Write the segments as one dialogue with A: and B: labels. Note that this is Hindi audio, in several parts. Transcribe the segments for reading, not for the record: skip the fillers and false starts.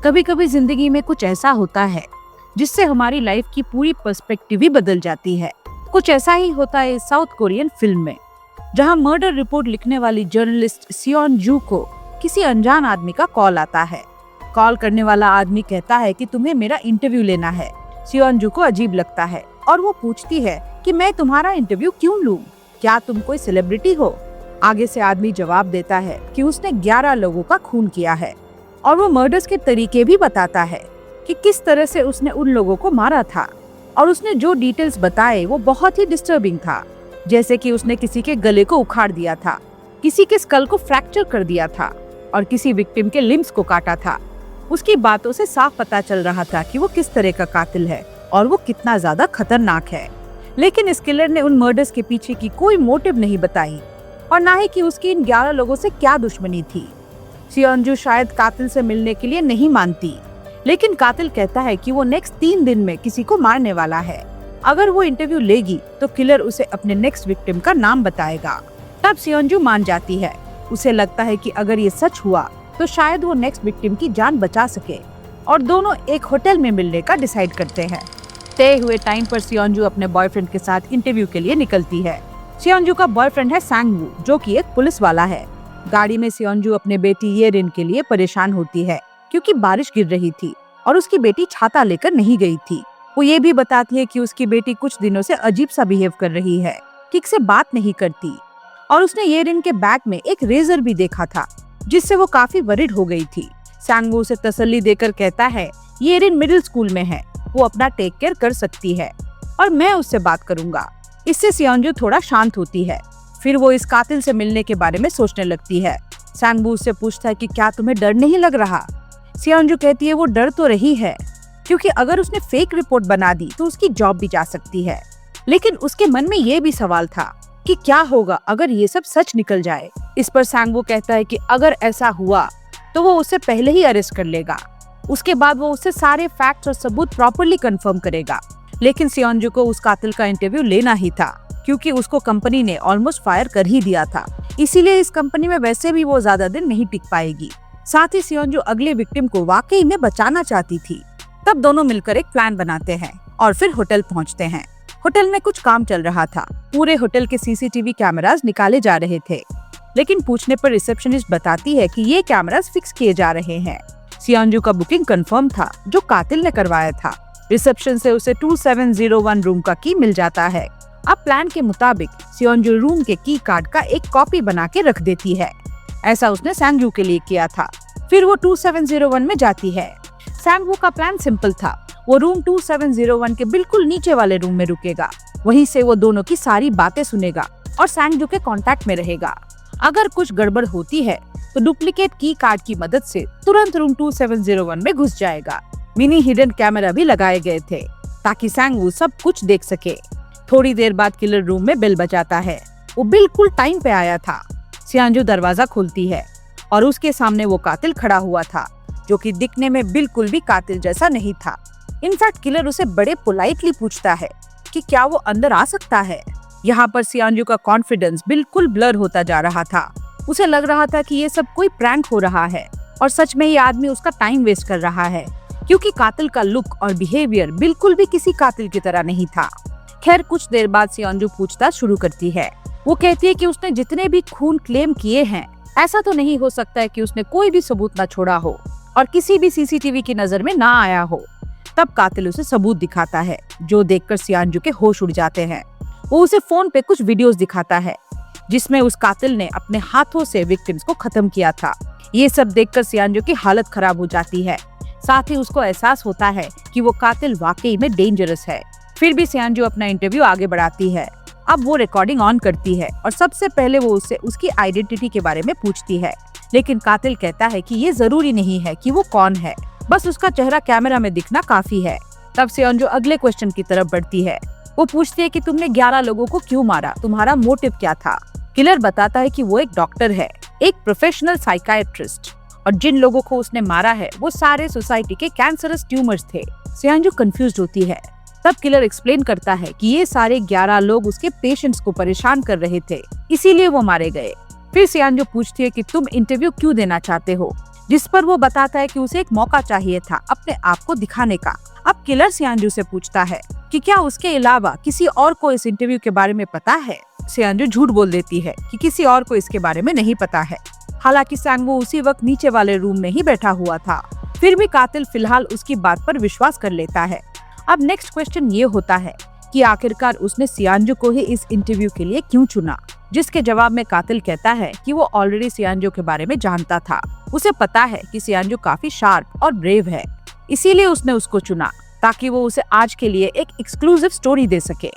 A: कभी कभी जिंदगी में कुछ ऐसा होता है जिससे हमारी लाइफ की पूरी पर्सपेक्टिव ही बदल जाती है। कुछ ऐसा ही होता है इस साउथ कोरियन फिल्म में, जहां मर्डर रिपोर्ट लिखने वाली जर्नलिस्ट सियोन जू को किसी अनजान आदमी का कॉल आता है। कॉल करने वाला आदमी कहता है कि तुम्हें मेरा इंटरव्यू लेना है। सियोन जू को अजीब लगता है और वो पूछती है कि मैं तुम्हारा इंटरव्यू क्यों लूं? क्या तुम कोई सेलिब्रिटी हो? आगे से आदमी जवाब देता है कि उसने 11 लोगों का खून किया है और वो मर्डर्स के तरीके भी बताता है कि किस तरह से उसने उन लोगों को मारा था। और उसने जो डिटेल्स बताए वो बहुत ही डिस्टर्बिंग था, जैसे कि उसने किसी के गले को उखाड़ दिया था, किसी के स्कल को फ्रैक्चर कर दिया था और किसी विक्टिम के लिम्स को काटा था। उसकी बातों से साफ पता चल रहा था कि वो किस तरह का कातिल है और वो कितना ज्यादा खतरनाक है। लेकिन इस किलर ने उन मर्डर्स के पीछे की कोई मोटिव नहीं बताई और ना ही कि उसकी इन 11 लोगों से क्या दुश्मनी थी। सियोन जू शायद कातिल से मिलने के लिए नहीं मानती, लेकिन कातिल कहता है कि वो नेक्स्ट 3 दिन में किसी को मारने वाला है। अगर वो इंटरव्यू लेगी तो किलर उसे अपने नेक्स्ट विक्टिम का नाम बताएगा। तब सियोन जू मान जाती है। उसे लगता है कि अगर ये सच हुआ तो शायद वो नेक्स्ट विक्टिम की जान बचा सके और दोनों एक होटल में मिलने का डिसाइड करते हैं। तय हुए टाइम पर सियोन जू अपने बॉयफ्रेंड के साथ इंटरव्यू के लिए निकलती है। सियोन जू का बॉयफ्रेंड है सांग वू, जो कि एक पुलिस वाला है। गाड़ी में सियोन जू अपने बेटी ये रिन के लिए परेशान होती है क्योंकि बारिश गिर रही थी और उसकी बेटी छाता लेकर नहीं गई थी। वो ये भी बताती है कि उसकी बेटी कुछ दिनों से अजीब सा बिहेव कर रही है, ठीक से बात नहीं करती और उसने ये रिन के बैग में एक रेजर भी देखा था, जिससे वो काफी वरिड हो गई थी। सांग वू उसे तसल्ली देकर कहता है ये रिन मिडिल स्कूल में है, वो अपना टेक केयर कर सकती है और मैं उससे बात करूंगा। इससे सियोन जू थोड़ा शांत होती है। फिर वो इस कातिल से मिलने के बारे में सोचने लगती है। सांग वू उससे पूछता है कि क्या तुम्हें डर नहीं लग रहा? सियोन जू कहती है वो डर तो रही है, क्योंकि अगर उसने फेक रिपोर्ट बना दी तो उसकी जॉब भी जा सकती है। लेकिन उसके मन में ये भी सवाल था कि क्या होगा अगर ये सब सच निकल जाए। इस पर सांग वू कहता है कि अगर ऐसा हुआ तो वो उसे पहले ही अरेस्ट कर लेगा। उसके बाद वो उससे सारे फैक्ट्स और सबूत प्रॉपर्ली कंफर्म करेगा। लेकिन सियोन जू को उस कातिल का इंटरव्यू लेना ही था, क्योंकि उसको कंपनी ने ऑलमोस्ट फायर कर ही दिया था। इसीलिए इस कंपनी में वैसे भी वो ज्यादा दिन नहीं टिक पाएगी। साथ ही सियोन जू अगले विक्टिम को वाकई में बचाना चाहती थी। तब दोनों मिलकर एक प्लान बनाते हैं और फिर होटल पहुंचते हैं। होटल में कुछ काम चल रहा था। पूरे होटल के सीसीटीवी कैमरास निकाले जा रहे थे, लेकिन पूछने पर रिसेप्शनिस्ट बताती है कि ये कैमरास फिक्स किए जा रहे हैं। सियोन जू का बुकिंग कंफर्म था, जो कातिल ने करवाया था। रिसेप्शन से उसे 2701 रूम का की मिल जाता है। अब प्लान के मुताबिक सियोन जू रूम के की कार्ड का एक कॉपी बना के रख देती है। ऐसा उसने सांग जू के लिए किया था। फिर वो 2701 में जाती है। सांग वू का प्लान सिंपल था। वो रूम 2701 के बिल्कुल नीचे वाले रूम में रुकेगा। वहीं से वो दोनों की सारी बातें सुनेगा और सांग जू के कांटेक्ट में रहेगा। अगर कुछ गड़बड़ होती है तो डुप्लीकेट की कार्ड की मदद से तुरंत रूम 2701 में घुस जाएगा। मिनी हिडन कैमरा भी लगाए गए थे ताकि सांग वू सब कुछ देख सके। थोड़ी देर बाद किलर रूम में बेल बजाता है। वो बिल्कुल टाइम पे आया था। सियोन जू दरवाजा खोलती है और उसके सामने वो कातिल खड़ा हुआ था, जो कि दिखने में बिल्कुल भी कातिल जैसा नहीं था। इनफैक्ट किलर उसे बड़े पोलाइटली पूछता है कि क्या वो अंदर आ सकता है। यहाँ पर सियोन जू का कॉन्फिडेंस बिल्कुल ब्लर होता जा रहा था। उसे लग रहा था कि ये सब कोई प्रैंक हो रहा है और सच में ये आदमी उसका टाइम वेस्ट कर रहा है, क्योंकि कातिल का लुक और बिहेवियर बिल्कुल भी किसी कातिल की तरह नहीं था। खैर, कुछ देर बाद सियोन जू पूछताछ शुरू करती है। वो कहती है कि उसने जितने भी खून क्लेम किए हैं, ऐसा तो नहीं हो सकता है कि उसने कोई भी सबूत न छोड़ा हो और किसी भी सीसीटीवी की नजर में ना आया हो। तब कातिल उसे सबूत दिखाता है, जो देखकर सियोन जू के होश उड़ जाते हैं। वो उसे फोन पे कुछ वीडियोस दिखाता है, जिसमें उस कातिल ने अपने हाथों से विक्टिम्स को खत्म किया था। ये सब देखकर सियोन जू की हालत खराब हो जाती है। साथ ही उसको एहसास होता है कि वो कातिल वाकई में डेंजरस है। फिर भी सियोन जू अपना इंटरव्यू आगे बढ़ाती है। अब वो रिकॉर्डिंग ऑन करती है और सबसे पहले वो उससे उसकी आइडेंटिटी के बारे में पूछती है। लेकिन कातिल कहता है कि ये जरूरी नहीं है कि वो कौन है, बस उसका चेहरा कैमरा में दिखना काफी है। तब सियोन जू अगले क्वेश्चन की तरफ बढ़ती है। वो पूछती है कि तुमने 11 लोगों को क्यों मारा, तुम्हारा मोटिव क्या था? किलर बताता है कि वो एक डॉक्टर है, एक प्रोफेशनल साइकाइट्रिस्ट, और जिन लोगों को उसने मारा है वो सारे सोसाइटी के कैंसरस ट्यूमर्स थे। सियोन जू कंफ्यूज्ड होती है। तब किलर एक्सप्लेन करता है कि ये सारे 11 लोग उसके पेशेंट्स को परेशान कर रहे थे, इसीलिए वो मारे गए। फिर सियोन जू पूछती है कि तुम इंटरव्यू क्यों देना चाहते हो? जिस पर वो बताता है कि उसे एक मौका चाहिए था अपने आप को दिखाने का। अब किलर सियांजू से पूछता है कि क्या उसके अलावा किसी और को इस इंटरव्यू के बारे में पता है। सियांजू झूठ बोल देती है कि किसी और को इसके बारे में नहीं पता है। हालांकि सांगवो उसी वक्त नीचे वाले रूम में ही बैठा हुआ था। फिर भी कातिल फिलहाल उसकी बात पर विश्वास कर लेता है। अब नेक्स्ट क्वेश्चन ये होता है कि आखिरकार उसने सियांजू को ही इस इंटरव्यू के लिए क्यों चुना, जिसके जवाब में कातिल कहता है कि वो ऑलरेडी सियांजू के बारे में जानता था। उसे पता है कि सियांजू काफी शार्प और ब्रेव है, इसीलिए उसने उसको चुना ताकि वो उसे आज के लिए एक एक्सक्लूसिव स्टोरी दे सके।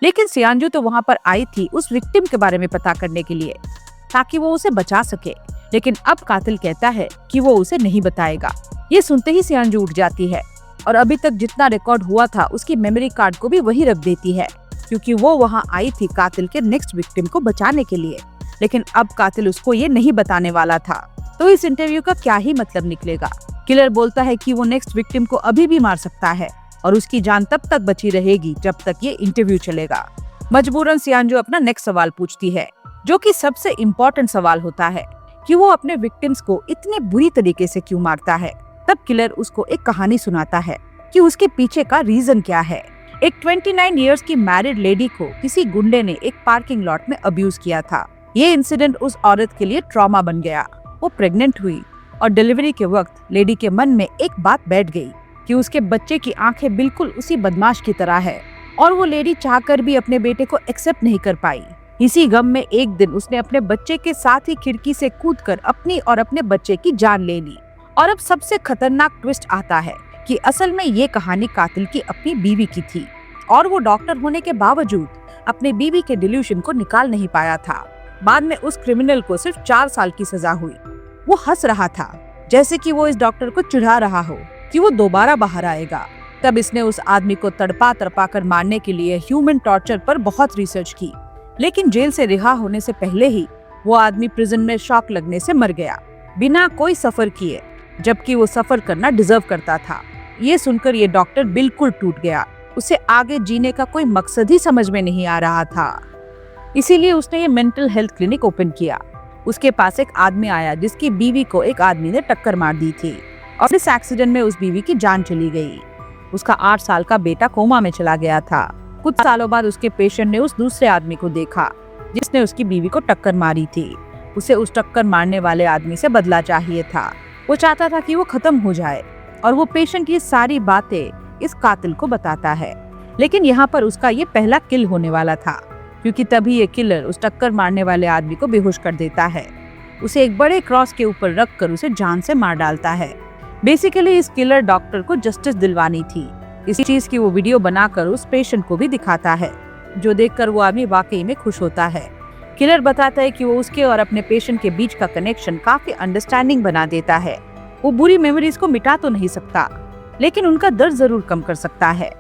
A: लेकिन सियांजू तो वहाँ पर आई थी उस विक्टिम के बारे में पता करने के लिए ताकि वो उसे बचा सके। लेकिन अब कातिल कहता है कि वो उसे नहीं बताएगा। ये सुनते ही सियांजू उठ जाती है और अभी तक जितना रिकॉर्ड हुआ था उसकी मेमोरी कार्ड को भी वही रख देती है, क्योंकि वो वहाँ आई थी कातिल के नेक्स्ट विक्टिम को बचाने के लिए। लेकिन अब कातिल उसको ये नहीं बताने वाला था, तो इस इंटरव्यू का क्या ही मतलब निकलेगा। किलर बोलता है कि वो नेक्स्ट विक्टिम को अभी भी मार सकता है और उसकी जान तब तक बची रहेगी जब तक ये इंटरव्यू चलेगा। मजबूरन सियांजू अपना नेक्स्ट सवाल पूछती है, जो कि सबसे इम्पोर्टेंट सवाल होता है कि वो अपने विक्टिम्स को इतने बुरी तरीके से क्यों मारता है। तब किलर उसको एक कहानी सुनाता है कि उसके पीछे का रीजन क्या है। एक 29 इयर्स की मैरिड लेडी को किसी गुंडे ने एक पार्किंग लॉट में अब्यूज किया था। ये इंसिडेंट उस औरत के लिए ट्रॉमा बन गया। वो प्रेग्नेंट हुई और डिलीवरी के वक्त लेडी के मन में एक बात बैठ गई कि उसके बच्चे की आंखें बिल्कुल उसी बदमाश की तरह है, और वो लेडी चाहकर भी अपने बेटे को एक्सेप्ट नहीं कर पाई। इसी गम में एक दिन उसने अपने बच्चे के साथ ही खिड़की से कूदकर अपनी और अपने बच्चे की जान ले ली। और अब सबसे खतरनाक ट्विस्ट आता है कि असल में ये कहानी कातिल की अपनी बीवी की थी, और वो डॉक्टर होने के बावजूद अपनी बीवी के डिल्यूशन को निकाल नहीं पाया था। बाद में उस क्रिमिनल को सिर्फ 4 साल की सजा हुई। वो हंस रहा था जैसे कि वो इस डॉक्टर को चिढ़ा रहा हो कि वो दोबारा बाहर आएगा। तब इसने उस आदमी को तड़पा तड़पा कर मारने के लिए ह्यूमन टॉर्चर पर बहुत रिसर्च की, लेकिन जेल से रिहा होने से पहले ही वो आदमी प्रिजन में शॉक लगने से मर गया, बिना कोई सफर किए, जबकि वो सफर करना डिजर्व करता था। ये सुनकर ये डॉक्टर बिल्कुल टूट गया। उसे आगे जीने का कोई मकसद ही समझ में नहीं आ रहा था। इसीलिए उसने ये मेंटल हेल्थ क्लिनिक ओपन किया। उसके पास एक आदमी आया जिसकी बीवी को एक आदमी ने टक्कर मार दी थी, और इस एक्सीडेंट में उस बीवी की जान चली गई। उसका 8 साल का बेटा कोमा में चला गया था। कुछ सालों बाद उसके पेशेंट ने उस दूसरे आदमी को देखा जिसने उसकी बीवी को टक्कर मारी थी। उसे उस टक्कर मारने वाले आदमी से बदला चाहिए था। वो चाहता था कि वो खत्म हो जाए, और वो पेशेंट ये सारी बातें इस कातिल को बताता है। लेकिन यहाँ पर उसका ये पहला किल होने वाला था, क्योंकि तभी ये किलर उस टक्कर मारने वाले आदमी को बेहोश कर देता है। उसे एक बड़े क्रॉस के ऊपर रखकर उसे जान से मार डालता है। बेसिकली इस किलर डॉक्टर को जस्टिस दिलवानी थी। इस चीज की वो वीडियो बनाकर उस पेशेंट को भी दिखाता है, जो देखकर वो आदमी वाकई में खुश होता है। किलर बताता है कि वो उसके और अपने पेशेंट के बीच का कनेक्शन काफी अंडरस्टैंडिंग बना देता है। वो बुरी मेमोरीज को मिटा तो नहीं सकता, लेकिन उनका दर्द जरूर कम कर सकता है।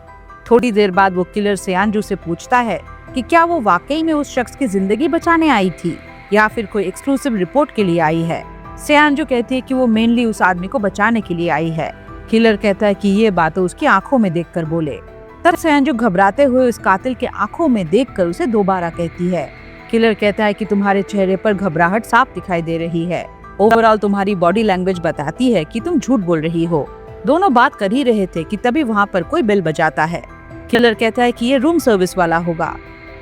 A: थोड़ी देर बाद वो किलर सियांजू से पूछता है कि क्या वो वाकई में उस शख्स की जिंदगी बचाने आई थी या फिर कोई एक्सक्लूसिव रिपोर्ट के लिए आई है। सियांजू कहती है कि वो मेनली उस आदमी को बचाने के लिए आई है। किलर कहता है कि ये बात उसकी आंखों में देखकर बोले। तब सियांजू घबराते हुए उस कातिल के आंखों में देखकर उसे दोबारा कहती है। किलर कहता है कि तुम्हारे चेहरे पर घबराहट साफ दिखाई दे रही है। ओवरऑल तुम्हारी बॉडी लैंग्वेज बताती है कि तुम झूठ बोल रही हो। दोनों बात कर ही रहे थे कि तभी वहाँ पर कोई बेल बजाता है। किलर कहता है कि ये रूम सर्विस वाला होगा,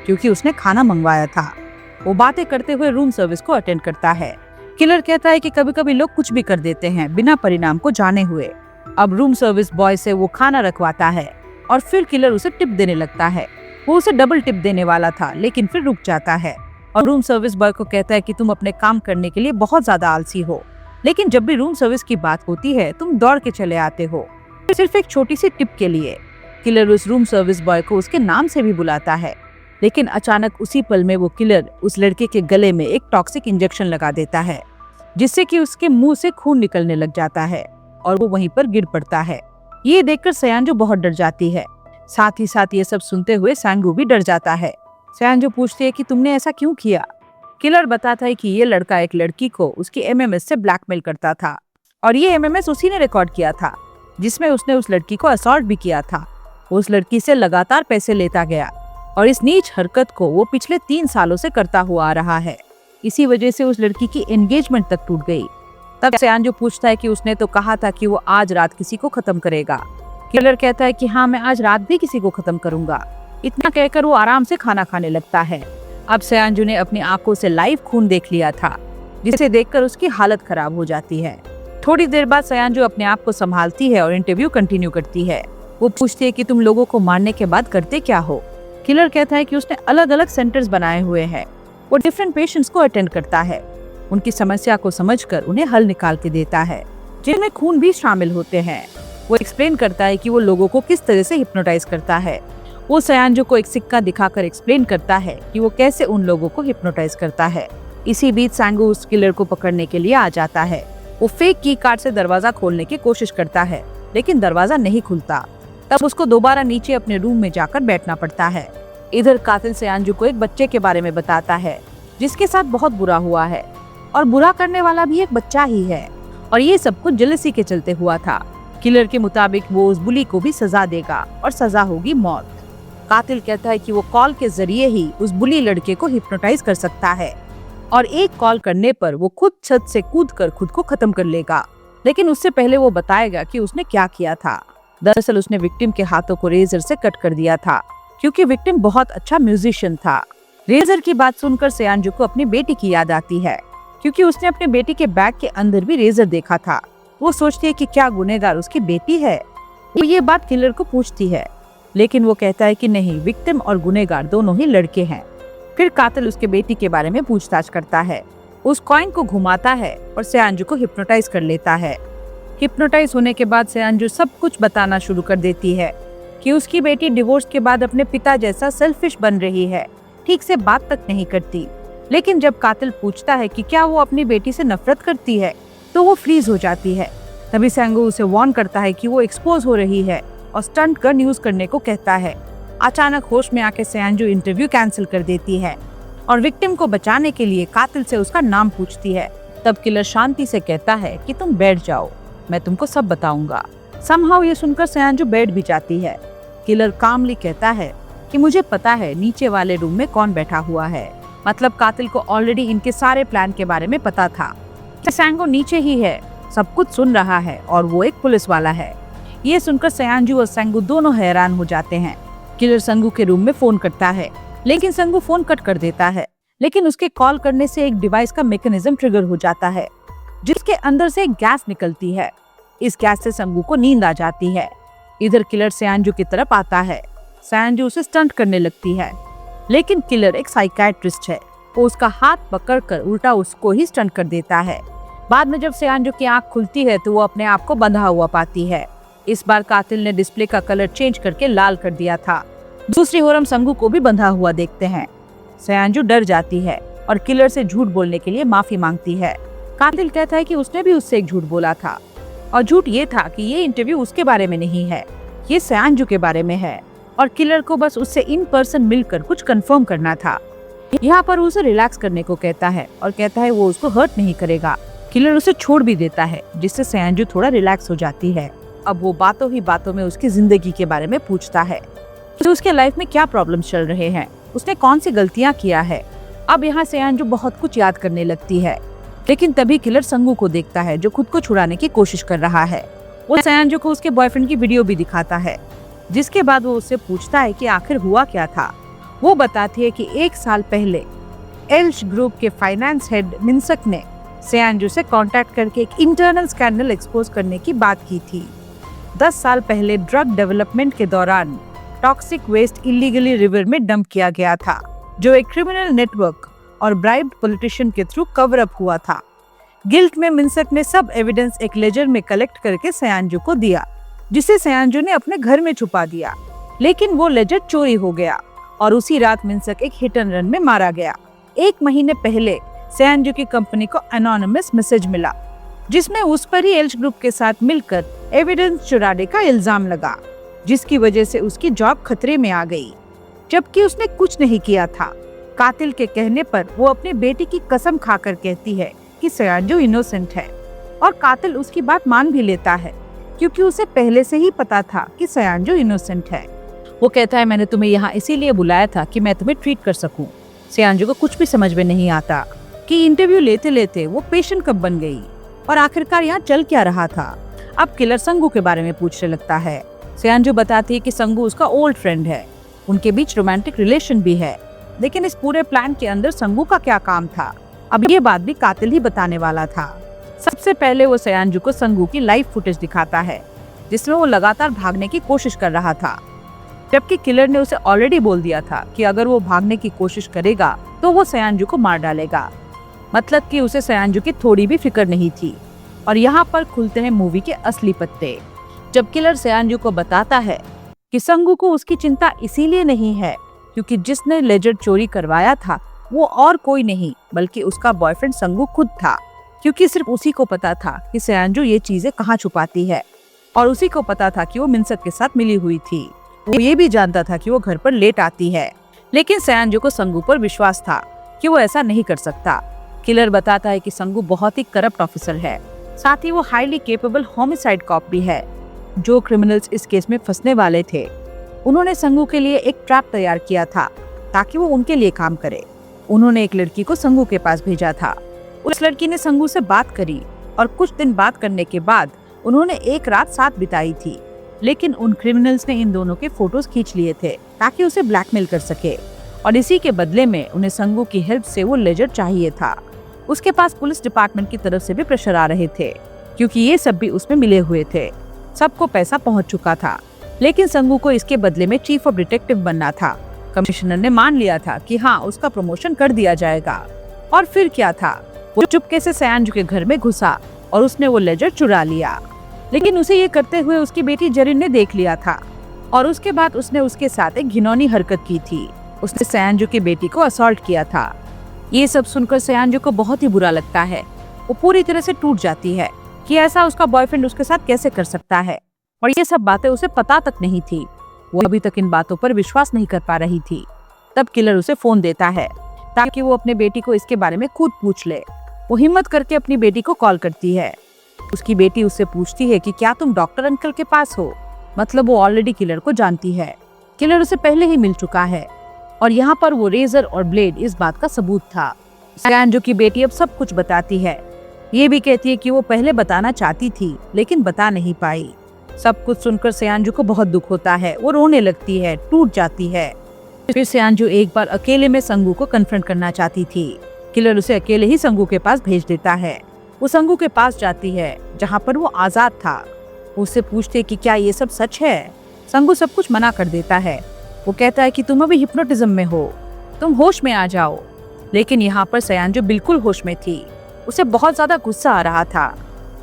A: क्योंकि उसने खाना मंगवाया था। वो बातें करते हुए रूम सर्विस को अटेंड करता है। किलर कहता है कि कभी कभी लोग कुछ भी कर देते हैं बिना परिणाम को जाने हुए। अब रूम सर्विस बॉय से वो खाना रखवाता है और फिर किलर उसे टिप देने लगता है। वो उसे डबल टिप देने वाला था, लेकिन फिर रुक जाता है और रूम सर्विस बॉय को कहता है कि तुम अपने काम करने के लिए बहुत ज्यादा आलसी हो, लेकिन जब भी रूम सर्विस की बात होती है तुम दौड़ के चले आते हो, सिर्फ एक छोटी सी टिप के लिए। किलर उस रूम सर्विस बॉय को उसके नाम से भी बुलाता है, लेकिन अचानक उसी पल में वो किलर उस लड़के के गले में एक टॉक्सिक इंजेक्शन लगा देता है, जिससे कि उसके मुंह से खून निकलने लग जाता है और वो वहीं पर गिर पड़ता है। ये देखकर सियांजू बहुत डर जाती है। साथ ही साथ ये सब सुनते हुए सांगू भी डर जाता है। सियांजू पूछती है कि तुमने ऐसा क्यों किया। किलर बताता है कि ये लड़का एक लड़की को उसकी एमएमएस से ब्लैकमेल करता था, और ये एमएमएस उसी ने रिकॉर्ड किया था जिसमें उसने उस लड़की को असॉल्ट भी किया था। वो उस लड़की से लगातार पैसे लेता गया और इस नीच हरकत को वो पिछले 3 सालों से करता हुआ आ रहा है। इसी वजह से उस लड़की की एंगेजमेंट तक टूट गई। तब सयांजू पूछता है कि उसने तो कहा था कि वो आज रात किसी को खत्म करेगा। किलर कहता है कि हाँ, मैं आज रात भी किसी को खत्म करूंगा। इतना कहकर वो आराम से खाना खाने लगता है। अब सयांजू ने अपनी आंखों से लाइव खून देख लिया था, जिसे देखकर उसकी हालत खराब हो जाती है। थोड़ी देर बाद सयांजू अपने आप को संभालती है और इंटरव्यू कंटिन्यू करती है। वो पूछती है कि तुम लोगों को मारने के बाद करते क्या हो। किलर कहता है कि उसने अलग अलग सेंटर्स बनाए हुए हैं। वो डिफरेंट पेशेंट्स को अटेंड करता है, उनकी समस्या को समझकर उन्हें हल निकाल के देता है, जिनमें खून भी शामिल होते हैं। वो एक्सप्लेन करता है कि वो लोगों को किस तरह से हिप्नोटाइज करता है। वो सयांजू को एक सिक्का दिखाकर एक्सप्लेन करता है कि वो कैसे उन लोगों को हिप्नोटाइज करता है। इसी बीच सांगू उस किलर को पकड़ने के लिए आ जाता है। वो फेक की कार्ड से दरवाजा खोलने की कोशिश करता है, लेकिन दरवाजा नहीं खुलता। तब उसको दोबारा नीचे अपने रूम में जाकर बैठना पड़ता है। इधर कातिल सयांजू को एक बच्चे के बारे में बताता है, जिसके साथ बहुत बुरा हुआ है, और बुरा करने वाला भी एक बच्चा ही है, और ये सब कुछ जेलसी के चलते हुआ था। किलर के मुताबिक वो उस बुली को भी सजा देगा, और सजा होगी मौत। कातिल कहता है कि वो कॉल के जरिए ही उस बुली लड़के को हिप्नोटाइज कर सकता है, और एक कॉल करने पर वो खुद छत से कूदकर खुद को खत्म कर लेगा। लेकिन उससे पहले वो बताएगा कि उसने क्या किया था। दरअसल उसने विक्टिम के हाथों को रेजर से कट कर दिया था, क्योंकि विक्टिम बहुत अच्छा म्यूजिशियन था। रेजर की बात सुनकर सयांजू को अपनी बेटी की याद आती है, क्योंकि उसने अपने बेटी के बैग के अंदर भी रेजर देखा था। वो सोचती है कि क्या गुनहगार उसकी बेटी है। वो ये बात किलर को पूछती है, लेकिन वो कहता है कि नहीं, विक्टिम और गुनहगार दोनों ही लड़के हैं। फिर कातिल उसके बेटी के बारे में पूछताछ करता है, उस कॉइन को घुमाता है और सयांजू को हिप्नोटाइज कर लेता है। हिप्नोटाइज होने के बाद सयांजू सब कुछ बताना शुरू कर देती है कि उसकी बेटी डिवोर्स के बाद अपने पिता जैसा सेल्फिश बन रही है, ठीक से बात तक नहीं करती। लेकिन जब कातिल पूछता है कि क्या वो अपनी बेटी से नफरत करती है, तो वो फ्रीज हो जाती है। तभी सांगू उसे वार्न करता है कि वो एक्सपोज हो रही है और स्टंट कर न्यूज करने को कहता है। अचानक होश में आके सयांजू इंटरव्यू कैंसिल कर देती है और विक्टिम को बचाने के लिए कातिल से उसका नाम पूछती है। तब किलर शांति से कहता है कि तुम बैठ जाओ, मैं तुमको सब बताऊंगा। समहाउ ये सुनकर सयांजू बैठ भी जाती है। किलर कामली कहता है कि मुझे पता है नीचे वाले रूम में कौन बैठा हुआ है। मतलब कातिल को ऑलरेडी इनके सारे प्लान के बारे में पता था कि सांगू नीचे ही है, सब कुछ सुन रहा है और वो एक पुलिस वाला है। ये सुनकर सयांजू और सांगू दोनों हैरान हो जाते हैं। किलर संगू के रूम में फोन करता है, लेकिन संगू फोन कट कर देता है। लेकिन उसके कॉल करने से एक डिवाइस का मैकेनिज्म ट्रिगर हो जाता है, जिसके अंदर से गैस निकलती है। इस गैस से संगू को नींद आ जाती है। इधर किलर सयांजू की तरफ आता है। सयांजू उसे स्टंट करने लगती है, लेकिन किलर एक साइकियाट्रिस्ट है। वो उसका हाथ पकड़कर उल्टा उसको ही स्टंट कर देता है। बाद में जब सयांजू की आंख खुलती है तो वो अपने आप को बंधा हुआ पाती है। इस बार कातिल ने डिस्प्ले का कलर चेंज करके लाल कर दिया था। दूसरी ओर हम संगू को भी बंधा हुआ देखते हैं। सयांजू डर जाती है और किलर से झूठ बोलने के लिए माफी मांगती है। कातिल कहता है कि उसने भी उससे एक झूठ बोला था, और झूठ ये था कि ये इंटरव्यू उसके बारे में नहीं है, ये सयांजू के बारे में है, और किलर को बस उससे इन पर्सन मिलकर कुछ कंफर्म करना था। यहाँ पर उसे रिलैक्स करने को कहता है और कहता है वो उसको हर्ट नहीं करेगा। किलर उसे छोड़ भी देता है, जिससे सयांजू थोड़ा रिलैक्स हो जाती है। अब वो बातों ही बातों में उसकी जिंदगी के बारे में पूछता है, तो उसके लाइफ में क्या प्रॉब्लम्स चल रहे हैं, उसने कौन सी गलतियाँ किया है। अब यहाँ सयांजू बहुत कुछ याद करने लगती है, लेकिन तभी किलर संगू को देखता है, जो खुद को छुड़ाने की कोशिश कर रहा है। वो सयांजू को उसके बॉयफ्रेंड की वीडियो भी दिखाता है, जिसके बाद वो उससे पूछता है कि आखिर हुआ क्या था। वो बताती है कि 1 साल पहले एल्श ग्रुप के फाइनेंस हेड मिन्सक ने सयांजू से कांटेक्ट करके एक इंटरनल स्कैंडल एक्सपोज करने की बात की थी। 10 साल पहले ड्रग डेवलपमेंट के दौरान टॉक्सिक वेस्ट इलीगली रिवर में डंप किया गया था, जो एक क्रिमिनल नेटवर्क और ब्राइब्ड पॉलिटिशियन के थ्रू कवर अप हुआ था। गिल्ट में मिन्सक ने सब एविडेंस एक लेजर में कलेक्ट करके सयांजू को दिया, जिसे सयांजू ने अपने घर में छुपा दिया। लेकिन वो लेजर चोरी हो गया और उसी रात मिन्सक एक हिट एंड रन में मारा गया। 1 महीने पहले सयांजू की कंपनी को एनोनिमस मैसेज मिला, जिसमें उस पर ही एल्श ग्रुप के साथ मिलकर एविडेंस चुराने का इल्जाम लगा, जिसकी वजह से उसकी जॉब खतरे में आ गई, जबकि उसने कुछ नहीं किया था। कातिल के कहने पर वो अपनी बेटी की कसम खाकर कहती है कि सयांजू इनोसेंट है, और कातिल उसकी बात मान भी लेता है, क्योंकि उसे पहले से ही पता था कि सयांजू इनोसेंट है। वो कहता है मैंने तुम्हें यहाँ इसीलिए बुलाया था कि मैं तुम्हें ट्रीट कर सकूं। सयांजू को कुछ भी समझ में नहीं आता कि इंटरव्यू लेते लेते वो पेशेंट कब बन गई। और आखिरकार यहाँ चल क्या रहा था। अब किलर संगू के बारे में पूछने लगता है। सयांजू बताती है कि संगू उसका ओल्ड फ्रेंड है, उनके बीच रोमांटिक रिलेशन भी है। लेकिन इस पूरे प्लान के अंदर संगू का क्या काम था, अब ये बात भी कातिल ही बताने वाला था। सबसे पहले वो सयांजू को संगू की लाइव फुटेज दिखाता है, जिसमें वो लगातार भागने की कोशिश कर रहा था, जबकि किलर ने उसे ऑलरेडी बोल दिया था कि अगर वो भागने की कोशिश करेगा तो वो सयांजू को मार डालेगा। मतलब कि उसे सयांजू की थोड़ी भी फिक्र नहीं थी। और यहाँ पर खुलते हैं मूवी के असली पत्ते, जब किलर सयांजू को बताता है कि संगू को उसकी चिंता इसीलिए नहीं है क्योंकि जिसने लेजर चोरी करवाया था वो और कोई नहीं बल्कि उसका बॉयफ्रेंड संगू खुद था, क्योंकि सिर्फ उसी को पता था कि सयांजू ये चीजें कहाँ छुपाती है और उसी को पता था कि वो मिनसक के साथ मिली हुई थी। वो ये भी जानता था कि वो घर पर लेट आती है, लेकिन सयांजू को संगू पर विश्वास था कि वो ऐसा नहीं कर सकता। किलर बताता है कि संगू बहुत ही करप्ट ऑफिसर है, साथ ही वो हाईली केपेबल होमिसाइड कॉप भी है। जो क्रिमिनल्स इस केस में फंसने वाले थे, उन्होंने संगू के लिए एक ट्रैप तैयार किया था ताकि वो उनके लिए काम करे। उन्होंने एक लड़की को संगू के पास भेजा था। उस लड़की ने संगू से बात करी और कुछ दिन बात करने के बाद उन्होंने एक रात साथ बिताई थी। लेकिन उन क्रिमिनल्स ने इन दोनों के फोटोज खींच लिए थे ताकि उसे ब्लैकमेल कर सके, और इसी के बदले में उन्हें संगू की हेल्प से वो लेजर चाहिए था। उसके पास पुलिस डिपार्टमेंट की तरफ से भी प्रेशर आ रहे थे क्योंकि ये सब भी उसमें मिले हुए थे। सबको पैसा पहुंच चुका था, लेकिन संगू को इसके बदले में चीफ ऑफ डिटेक्टिव बनना था। कमिश्नर ने मान लिया था कि हाँ, उसका प्रमोशन कर दिया जाएगा। और फिर क्या था, वो चुपके से सयांजू के घर में घुसा और उसने वो लेजर चुरा लिया। लेकिन उसे ये करते हुए उसकी बेटी जरीन ने देख लिया था और उसके बाद उसने उसके साथ एक घिनौनी हरकत की थी। उसने सयांजू की बेटी को असॉल्ट किया था। ये सब सुनकर सयांजू को बहुत ही बुरा लगता है। वो पूरी तरह से टूट जाती है कि ऐसा उसका बॉयफ्रेंड उसके साथ कैसे कर सकता है, और ये सब बातें उसे पता तक नहीं थी। वो अभी तक इन बातों पर विश्वास नहीं कर पा रही थी। तब किलर उसे फोन देता है ताकि वो अपने बेटी को इसके बारे में खुद पूछ ले। वो हिम्मत करके अपनी बेटी को कॉल करती है। उसकी बेटी उससे पूछती है कि क्या तुम डॉक्टर अंकल के पास हो। मतलब वो ऑलरेडी किलर को जानती है। किलर उसे पहले ही मिल चुका है और यहाँ पर वो रेजर और ब्लेड इस बात का सबूत था। सयांजू की बेटी अब सब कुछ बताती है। ये भी कहती है कि वो पहले बताना चाहती थी लेकिन बता नहीं पाई। सब कुछ सुनकर सयांजू को बहुत दुख होता है। वो रोने लगती है, टूट जाती है। फिर सयांजू एक बार अकेले में संगू को कन्फ्रंट करना चाहती थी। किलर उसे अकेले ही संगू के पास भेज देता है। वो संगू के पास जाती है जहाँ पर वो आजाद था। उससे पूछते कि क्या ये सब सच है। संगू सब कुछ मना कर देता है। वो कहता है कि तुम अभी हिप्नोटिज्म में हो, तुम होश में आ जाओ। लेकिन यहाँ पर सयांजू बिल्कुल होश में थी। उसे बहुत ज्यादा गुस्सा आ रहा था।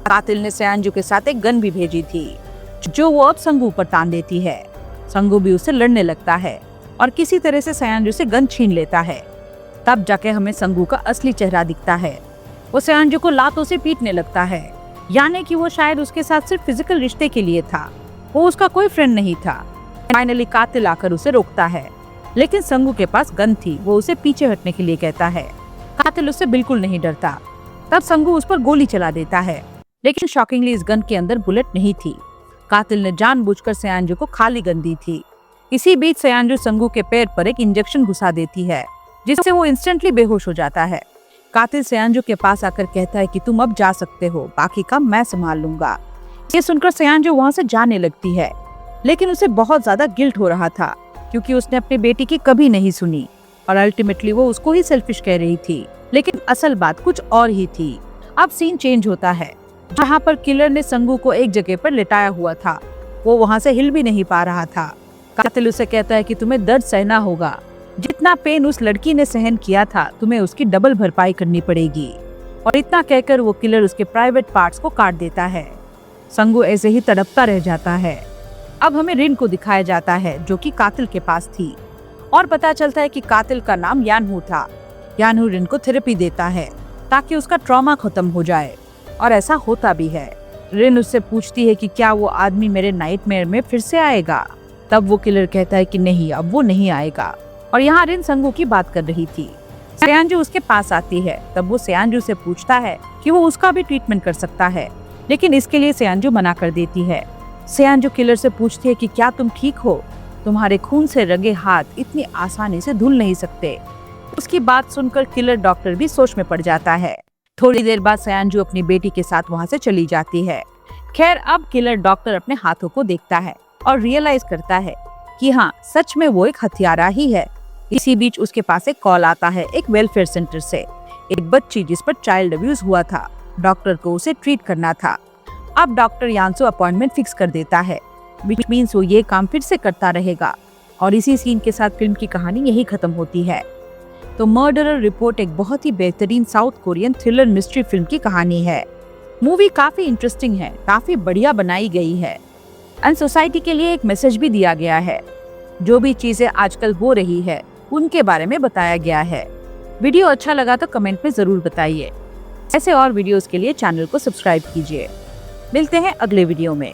A: कातिल ने सयांजू के साथ एक गन भी भेजी थी जो वो अब संगू पर तान देती है। संगू भी उससे लड़ने लगता है और किसी तरह से सयांजू से गन छीन लेता है। तब जाके हमें संगू का असली चेहरा दिखता है। वो सयांजू को लातों से पीटने लगता है, यानी कि वो शायद उसके साथ सिर्फ फिजिकल रिश्ते के लिए था, वो उसका कोई फ्रेंड नहीं था। फाइनली कातिल आकर उसे रोकता है, लेकिन संगू के पास गन थी। वो उसे पीछे हटने के लिए कहता है। कातिल उससे बिल्कुल नहीं डरता। तब संगू उस पर गोली चला देता है, लेकिन शॉकिंगली इस गन के अंदर बुलेट नहीं थी। कातिल ने जानबूझकर सयांजू को खाली गन दी थी। इसी बीच सयांजू संगू के पैर पर एक इंजेक्शन घुसा देती है, जिससे वो इंस्टेंटली बेहोश हो जाता है। कातिल सयांजू के पास आकर कहता है कि तुम अब जा सकते हो, बाकी काम मैं संभाल लूंगा। ये सुनकर सयांजू वहाँ से जाने लगती है, लेकिन उसे बहुत ज्यादा गिल्ट हो रहा था क्योंकि उसने अपनी बेटी की कभी नहीं सुनी और अल्टीमेटली वो उसको ही सेल्फिश कह रही थी। लेकिन असल बात कुछ और ही थी। अब सीन चेंज होता है, जहाँ पर किलर ने संगू को एक जगह पर लिटाया हुआ था। वो वहाँ से हिल भी नहीं पा रहा था। कातिल उसे कहता है कि तुम्हें दर्द सहना होगा, जितना पेन उस लड़की ने सहन किया था तुम्हें उसकी डबल भरपाई करनी पड़ेगी। और इतना कहकर वो किलर उसके प्राइवेट पार्ट्स को काट देता है। संगू ऐसे ही तड़पता रह जाता है। अब हमें रिन को दिखाया जाता है जो कि कातिल के पास थी, और पता चलता है कि कातिल का नाम यानहू था। यानहू रिन को थेरेपी देता है ताकि उसका ट्रॉमा खत्म हो जाए, और ऐसा होता भी है। रिन उससे पूछती है कि क्या वो आदमी मेरे नाइटमेयर में फिर से आएगा। तब वो किलर कहता है कि नहीं, अब वो नहीं आएगा। और यहाँ रिन संगू की बात कर रही थी। सयांजू उसके पास आती है। तब वो सयांजू से पूछता है कि वो उसका भी ट्रीटमेंट कर सकता है, लेकिन इसके लिए सयांजू मना कर देती है। सयांजू किलर से पूछती है कि क्या तुम ठीक हो, तुम्हारे खून से रंगे हाथ इतनी आसानी से धुल नहीं सकते। उसकी बात सुनकर किलर डॉक्टर भी सोच में पड़ जाता है। थोड़ी देर बाद सयांजू अपनी बेटी के साथ वहाँ से चली जाती है। खैर, अब किलर डॉक्टर अपने हाथों को देखता है और रियलाइज करता है कि हाँ, सच में वो एक हत्यारा ही है। इसी बीच उसके पास एक कॉल आता है एक वेलफेयर सेंटर से। एक बच्ची जिस पर चाइल्ड अब्यूज हुआ था, डॉक्टर को उसे ट्रीट करना था। अब डॉक्टर यांसो अपॉइंटमेंट फिक्स कर देता है, विच मीन्स वो ये काम फिर से करता रहेगा। और इसी सीन के साथ फिल्म की कहानी यही खत्म होती है। तो मर्डरर रिपोर्ट एक बहुत ही बेहतरीन south Korean thriller mystery film की कहानी है। मूवी काफी इंटरेस्टिंग है, काफी बढ़िया बनाई गई है एंड सोसाइटी के लिए एक मैसेज भी दिया गया है। जो भी चीजें आजकल हो रही है उनके बारे में बताया गया है। वीडियो अच्छा लगा तो कमेंट में जरूर बताइए। ऐसे और वीडियोस के लिए चैनल को सब्सक्राइब कीजिए। मिलते हैं अगले वीडियो में।